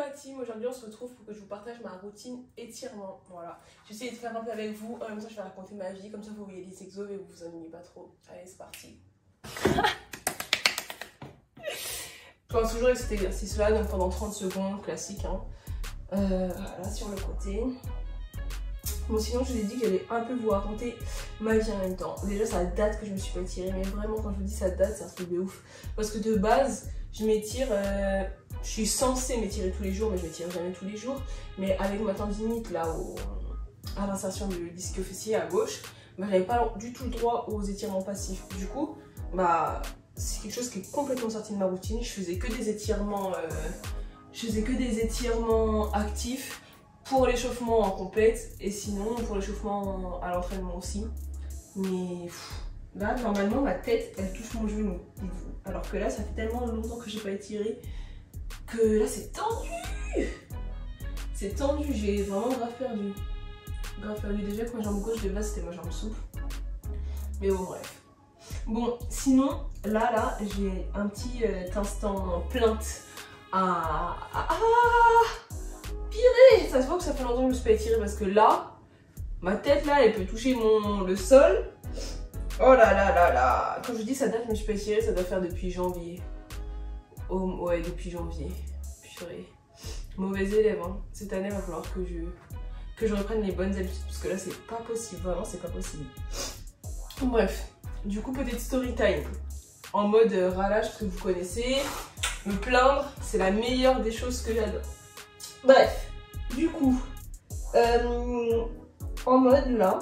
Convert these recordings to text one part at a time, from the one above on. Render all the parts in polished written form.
la team, aujourd'hui on se retrouve pour que je vous partage ma routine étirement, voilà. J'essaie de faire un peu avec vous, en même temps je vais raconter ma vie, comme ça vous voyez les exos et vous vous ennuyez pas trop. Allez c'est parti. Je pense toujours avec cet exercice là, donc pendant 30 secondes, classique hein. Voilà sur le côté. Bon sinon je vous ai dit que j'allais un peu vous raconter ma vie en même temps. Déjà ça date que je me suis pas étirée, mais vraiment quand je vous dis ça date c'est un truc de ouf. Parce que de base je m'étire, je suis censée m'étirer tous les jours mais je m'étire jamais tous les jours. Mais avec ma tendinite là à l'insertion du disque fessier à gauche, bah, j'avais pas du tout le droit aux étirements passifs. Du coup bah c'est quelque chose qui est complètement sorti de ma routine. Je faisais que des étirements, actifs. Pour l'échauffement en compète et sinon pour l'échauffement à l'entraînement aussi. Mais là normalement ma tête elle touche mon genou, dites-vous. Alors que là ça fait tellement longtemps que j'ai pas étiré que là c'est tendu. C'est tendu, j'ai vraiment grave perdu. Grave perdu déjà que ma jambe gauche de base c'était ma jambe souple. Mais bon bref. Bon sinon là j'ai un petit instant plainte purée, ça se voit que ça fait longtemps que je me suis pas étirée parce que là, ma tête là, elle peut toucher le sol. Oh là là là là. Quand je dis ça date que je me suis pas étirée, ça doit faire depuis janvier. Oh ouais, depuis janvier. Purée. Mauvais élève, hein. Cette année, il va falloir que je reprenne les bonnes habitudes parce que là, c'est pas possible. Vraiment, c'est pas possible. Bref, du coup, petite story time. En mode ralage, parce que vous connaissez. Me plaindre, c'est la meilleure des choses que j'adore. Bref, du coup, en mode là,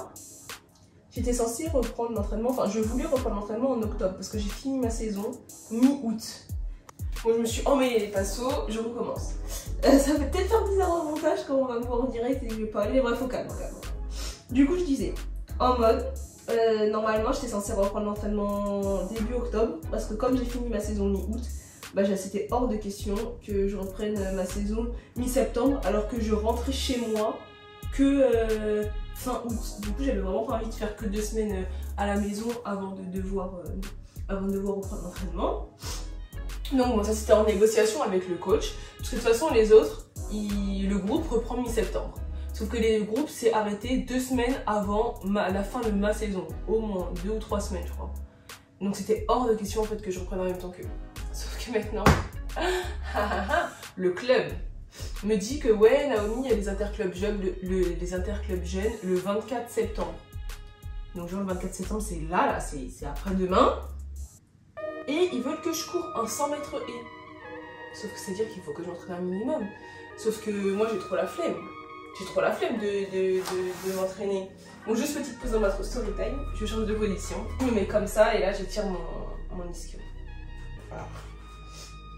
j'étais censée reprendre l'entraînement, enfin je voulais reprendre l'entraînement en octobre parce que j'ai fini ma saison mi-août. Bon, je me suis emmêlé les pinceaux, je recommence. Ça va peut-être faire bizarre en montage quand on va me voir en direct et je vais pas aller, bref, au calme, au calme. Du coup, je disais, en mode, normalement j'étais censée reprendre l'entraînement début octobre parce que comme j'ai fini ma saison mi-août, bah, c'était hors de question que je reprenne ma saison mi-septembre alors que je rentrais chez moi que fin août. Du coup j'avais vraiment pas envie de faire que 2 semaines à la maison avant de devoir reprendre l'entraînement. Donc bon, ça c'était en négociation avec le coach parce que de toute façon les autres, le groupe reprend mi-septembre. Sauf que les groupes s'est arrêté 2 semaines avant la fin de ma saison, au moins 2 ou 3 semaines je crois. Donc c'était hors de question en fait que je reprenne en même temps qu'eux. Sauf que maintenant, le club me dit que ouais Naomi, il y a les interclubs jeunes, les interclubs jeunes le 24 septembre. Donc genre le 24 septembre c'est là c'est après-demain. Et ils veulent que je cours un 100 mètres et. Sauf que c'est à dire qu'il faut que j'entraîne un minimum. Sauf que moi j'ai trop la flemme. J'ai trop la flemme de m'entraîner. Donc juste petite pause dans ma story time, je change de position. Je me mets comme ça et là j'étire mon ischio. Voilà.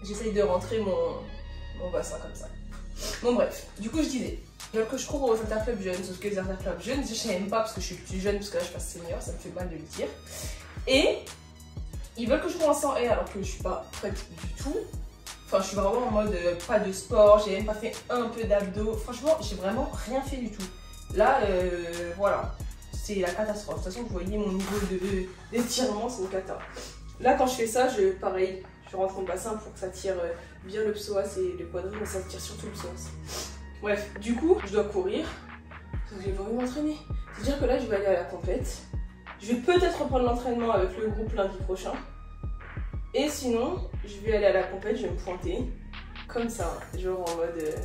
J'essaye de rentrer mon bassin comme ça. Bon bref, du coup je disais, ils veulent que je cours aux interclubs jeunes, sauf que les interclubs jeunes, je n'aime pas parce que je suis plus jeune, parce que là je passe senior, ça me fait mal de le dire. Et ils veulent que je cours en 100 et alors que je suis pas prête du tout. Enfin je suis vraiment en mode pas de sport, j'ai même pas fait un peu d'abdos. Franchement j'ai vraiment rien fait du tout. Là voilà, c'est la catastrophe. De toute façon vous voyez mon niveau d'étirement, c'est une cata. Là quand je fais ça, pareil, je rentre mon bassin pour que ça tire bien le psoas et le quadril, mais ça tire surtout le psoas. Bref, du coup, je dois courir, parce que j'ai pas envie de m'entraîner. C'est-à-dire que là, je vais aller à la compète. Je vais peut-être reprendre l'entraînement avec le groupe lundi prochain. Et sinon, je vais aller à la compète, je vais me pointer, comme ça, genre en mode...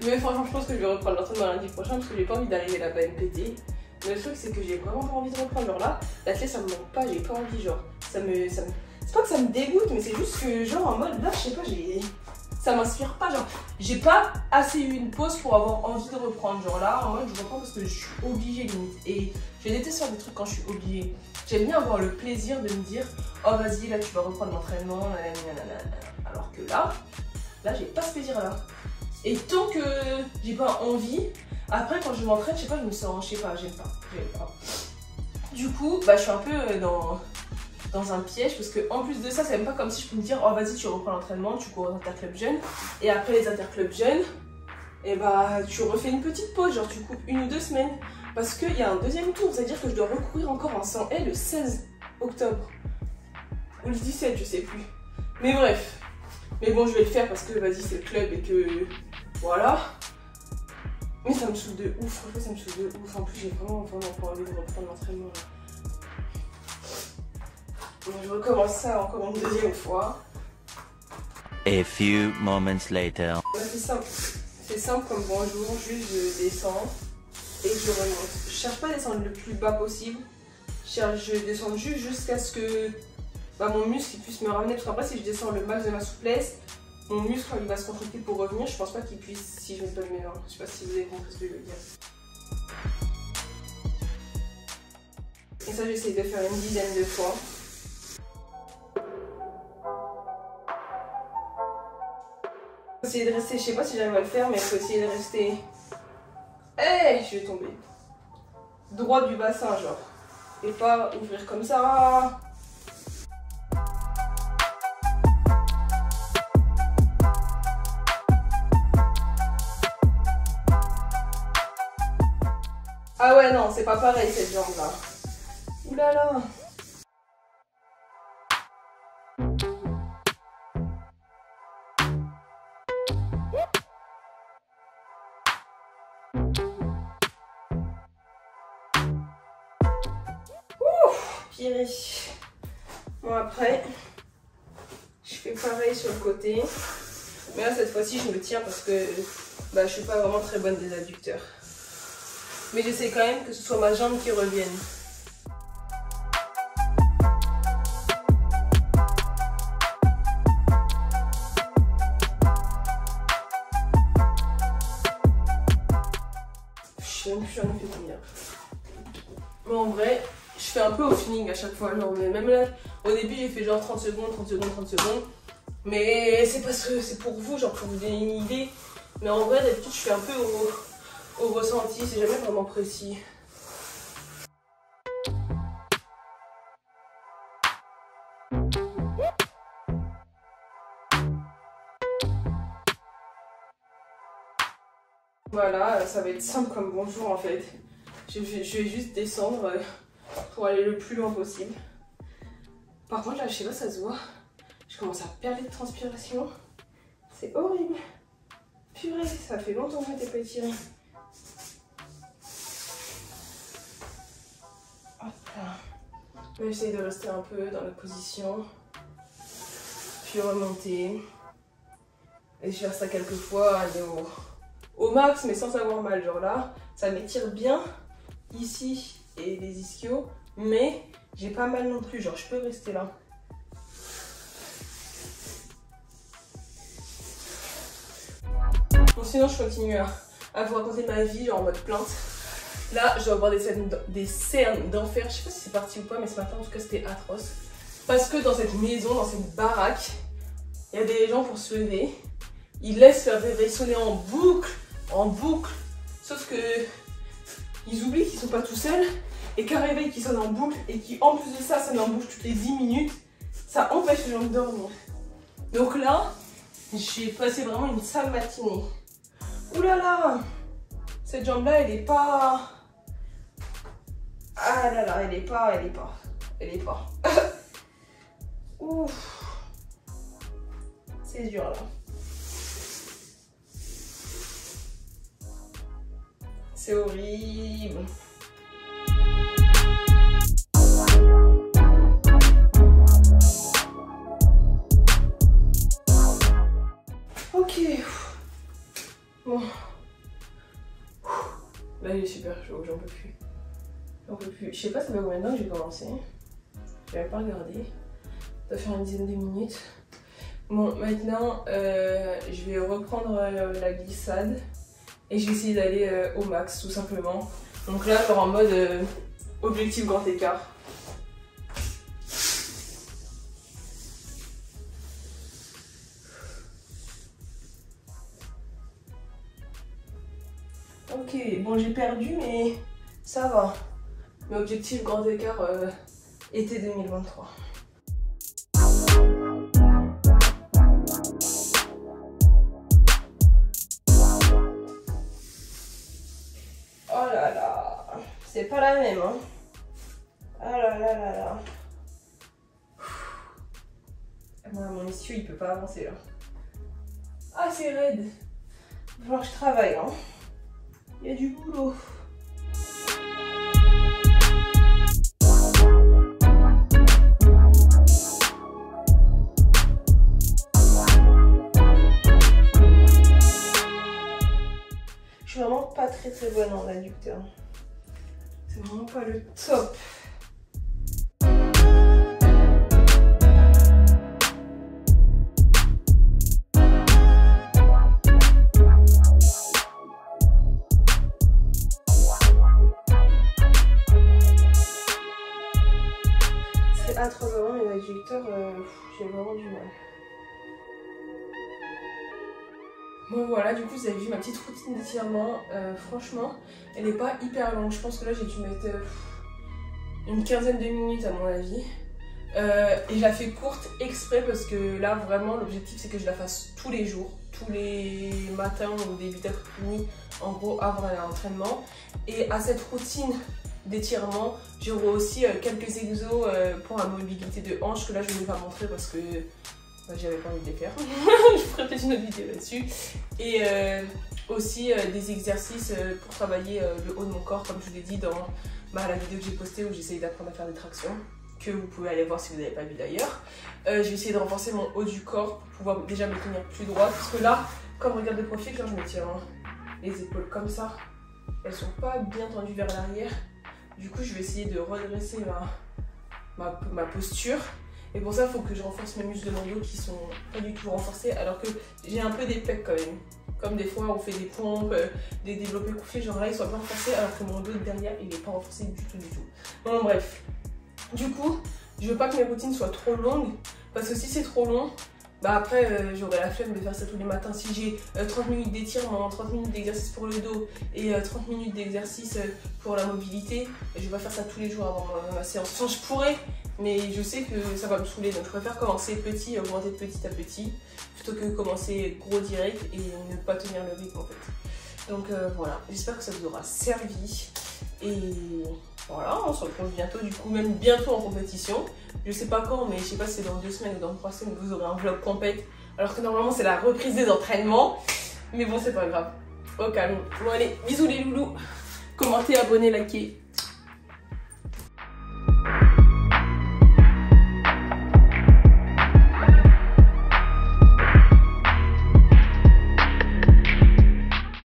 Mais franchement, je pense que je vais reprendre l'entraînement lundi prochain, parce que j'ai pas envie d'arriver là-bas et me péter. Mais le truc c'est que j'ai vraiment pas envie de reprendre, genre là, l'athlète ça me manque pas, j'ai pas envie, genre, c'est pas que ça me dégoûte, mais c'est juste que genre en mode là, je sais pas, ça m'inspire pas, genre, j'ai pas assez eu une pause pour avoir envie de reprendre, genre là, en mode je reprends parce que je suis obligée limite, et je déteste faire des trucs quand je suis obligée. J'aime bien avoir le plaisir de me dire, oh vas-y, là tu vas reprendre l'entraînement, alors que là j'ai pas ce plaisir là. Et tant que j'ai pas envie, après quand je m'entraîne, je sais pas, je me sens, je sais pas, j'aime pas. Du coup, bah je suis un peu dans un piège parce que en plus de ça, c'est même pas comme si je peux me dire, oh vas-y tu reprends l'entraînement, tu cours aux interclubs jeunes, et après les interclubs jeunes, et bah tu refais une petite pause, genre tu coupes 1 ou 2 semaines, parce qu'il y a un deuxième tour, c'est-à-dire que je dois recourir encore en 100 et le 16 octobre, ou le 17, je sais plus. Mais bref, Mais bon, je vais le faire parce que vas-y, c'est le club et que voilà. Mais ça me saoule de ouf, franchement, ça me saoule de ouf. En plus, j'ai vraiment pas envie de reprendre l'entraînement. Je recommence ça encore une deuxième fois. A few moments later. C'est simple comme bonjour, juste je descends et je remonte. Je cherche pas à descendre le plus bas possible. Je descends juste jusqu'à ce que mon muscle puisse me ramener. Parce qu'après, si je descends le max de ma souplesse, mon muscle il va se contracter pour revenir. Je pense pas qu'il puisse si je mets pas mes mains. Je sais pas si vous avez compris ce que je veux dire. Et ça, j'essaie de faire une dizaine de fois. Essayer de rester, je sais pas si j'arrive à le faire, mais il faut essayer de rester. Hey, je vais tomber. Droit du bassin, genre. Et pas ouvrir comme ça. Ah ouais, non, c'est pas pareil cette jambe-là. Oulala. Pire. Bon après, je fais pareil sur le côté. Mais là cette fois-ci je me tiens parce que je suis pas vraiment très bonne des adducteurs. Mais j'essaie quand même que ce soit ma jambe qui revienne. Je sais même plus j'en ai fait combien. Mais en vrai, je fais un peu au feeling à chaque fois. Genre, mais même là, au début j'ai fait genre 30 secondes, 30 secondes, 30 secondes. Mais c'est parce que c'est pour vous, genre pour vous donner une idée. Mais en vrai, d'habitude je fais un peu au ressenti, c'est jamais vraiment précis. Voilà, ça va être simple comme bonjour en fait. Je vais juste descendre pour aller le plus loin possible. Par contre là, je sais pas, ça se voit. Je commence à perler de transpiration. C'est horrible. Purée, ça fait longtemps que je m'étais pas étirée. Hop là. Je vais essayer de rester un peu dans la position. Puis remonter. Et je vais faire ça quelques fois, aller au max, mais sans avoir mal. Genre là, ça m'étire bien ici et les ischios, mais j'ai pas mal non plus. Genre, je peux rester là. Bon, sinon, je continue à vous raconter ma vie, genre en mode plainte. Là, je dois avoir des cernes d'enfer. Je sais pas si c'est parti ou pas, mais ce matin, en tout cas, c'était atroce. Parce que dans cette maison, dans cette baraque, il y a des gens pour se lever. Ils laissent leur réveil sonner en boucle. Sauf que ils oublient qu'ils sont pas tout seuls et qu'un réveil qui sonne en boucle et qui en plus de ça sonne en boucle toutes les 10 minutes, ça empêche les gens de dormir. Donc là, j'ai passé vraiment une sale matinée. Ouh là là, cette jambe là elle est pas... Ah là là, elle est pas. Ouf. C'est dur là. C'est horrible. Ok. Bon. Là il est super chaud, j'en peux plus. Je sais pas ça fait combien de temps que j'ai commencé. Je vais pas regarder. Ça va faire une dizaine de minutes. Bon, maintenant je vais reprendre la glissade. Et je vais essayer d'aller au max tout simplement. Donc là, genre en mode objectif grand écart. Ok, bon j'ai perdu mais ça va. Mais objectif grand écart été 2023. C'est pas la même, hein. Ah là là là là. Moi, mon ischio, il peut pas avancer là. assez raide. Il va falloir que je travaille, hein. Il y a du boulot. Je suis vraiment pas très bonne en adducteur. C'est vraiment pas le top. C'est atroce avant mes adducteurs, j'ai vraiment du mal. Bon voilà, du coup vous avez vu ma petite routine d'étirement, franchement elle n'est pas hyper longue, je pense que là j'ai dû mettre une quinzaine de minutes à mon avis. Et je la fais courte exprès parce que là vraiment l'objectif c'est que je la fasse tous les jours, tous les matins ou début d'après-midi, en gros avant d'aller à l'entraînement. Et à cette routine d'étirement, j'aurai aussi quelques exos pour la mobilité de hanche que là je ne vais pas montrer parce que j'avais pas envie de les faire. Je ferai peut-être une autre vidéo là-dessus. Et aussi des exercices pour travailler le haut de mon corps, comme je vous l'ai dit dans la vidéo que j'ai postée où j'essaye d'apprendre à faire des tractions, que vous pouvez aller voir si vous n'avez pas vu d'ailleurs. Je vais essayer de renforcer mon haut du corps pour pouvoir déjà me tenir plus droit. Parce que là, quand on regarde de profil, quand je me tire les épaules comme ça, elles sont pas bien tendues vers l'arrière. Du coup, je vais essayer de redresser ma posture. Et pour ça, il faut que je renforce mes muscles de mon dos qui sont pas du tout renforcés, alors que j'ai un peu des pecs quand même. Comme des fois, on fait des pompes, des développés couchés, genre là, ils sont pas renforcés, alors que mon dos derrière, il est pas renforcé du tout. Bon, bref. Du coup, je veux pas que mes routines soient trop longues, parce que si c'est trop long, bah après, j'aurai la flemme de faire ça tous les matins. Si j'ai 30 minutes d'étirement, 30 minutes d'exercice pour le dos et 30 minutes d'exercice pour la mobilité, je vais pas faire ça tous les jours avant ma séance. Enfin, je pourrais, mais je sais que ça va me saouler, donc je préfère commencer petit et augmenter petit à petit plutôt que commencer gros direct et ne pas tenir le rythme en fait. Donc voilà, j'espère que ça vous aura servi et voilà, on se retrouve bientôt, du coup même bientôt en compétition. Je sais pas quand, mais je sais pas si c'est dans 2 semaines ou dans 3 semaines que vous aurez un vlog compète, alors que normalement c'est la reprise des entraînements, mais bon c'est pas grave, au calme. Bon allez, bisous les loulous, commentez, abonnez, likez.